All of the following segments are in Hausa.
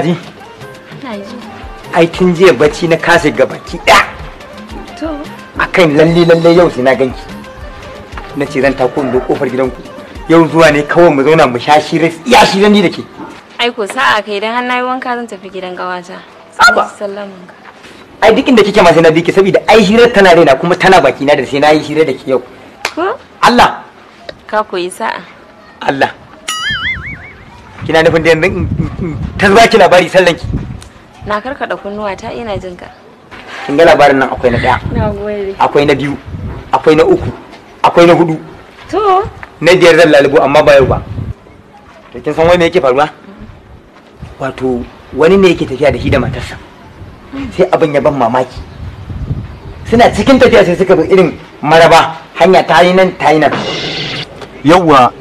ji? Ai tun jiya bacci na kasa ga baki ɗaya. To. Akan lalle yau sai na ganki. Na ce zan tako da kofar gidanku. Yau zuwa ne kawai mu zauna mu sha shire iya shirin ni da ke. Ai ko sa'a kai dan har nayi wanka zan tafi gidan gawata. Sallamun ka. Ai duk inda kike ma sai na biki saboda ai hirar tana raina kuma tana baki na da sai na yi hira da ke yau. Ko? Allah. Ka koyi sa'a. Allah. Kina nufin da yanzu ta zuba ki labari sallanki. Na karkada kunnuwa ta ina jin ka. Kin ga labarin nan akwai na daya. Na gode. Akwai na biyu. Akwai na uku. Akwai na hudu. To. Na biyar zan lalubo amma ba yau ba. To kin san wai me yake faruwa? Wato wani ne yake tafiya da shi da matarsa. Sai abin ya ban mamaki. Suna cikin tafiya sai suka bi irin maraba hanya ta yi nan ta yi nan. Yawwa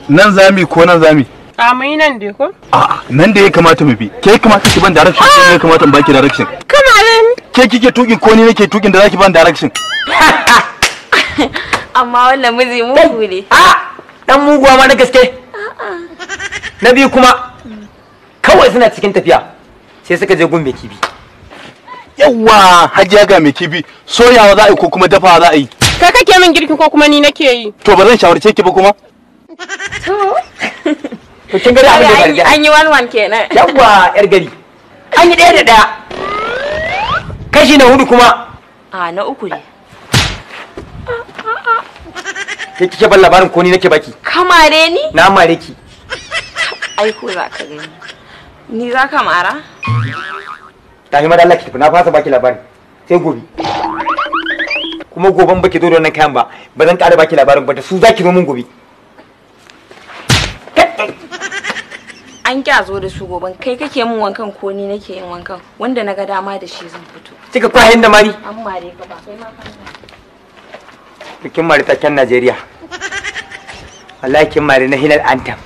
nan zami ko nan zami? A mai nan dai ko? A'a nan da ya kamata mu bi. Ke kamata ki ban direction ko ne kamata in baki direction? Kana nan. Ke kike tukin ko ni nake tukin da zaki ban direction? Amma wannan miji mugu ne. Dan muguwa ma na gaske. Na biyu kuma kawai suna cikin tafiya sai suka je gun mai kibi. Yawwa hajiya ga mai kibi soyawa za a yi ko kuma dafawa za a yi? Kai kake min girki ko kuma ni nake yi? To ba zan shawarce ki ba kuma? To. To kin ga abin da ya An yi 1-1 kenan. Yawwa yar gari. An yi ɗaya da ɗaya. Kashi na hudu kuma. A na uku ne. Ke kike ban labarin ko ni nake baki? Kamare ni? Na mare ki. Ai ko za ka gani. Ni za ka mara? Tafi mada Allah ki tafi na fasa baki labarin. Sai gobe. Kuma goben baki zo da wannan kayan ba, ba zan ƙara baki labarin ba da su zaki zo mun gobe. An kya zo da su goben kai kake min wankan ko ni nake yin wankan wanda na ga dama da shi zan fito. Kika kwahin da mari? An mare ka ba kai ma kan. Bikin mari taken Najeriya. Wallahi kin mari na Hilal Antam.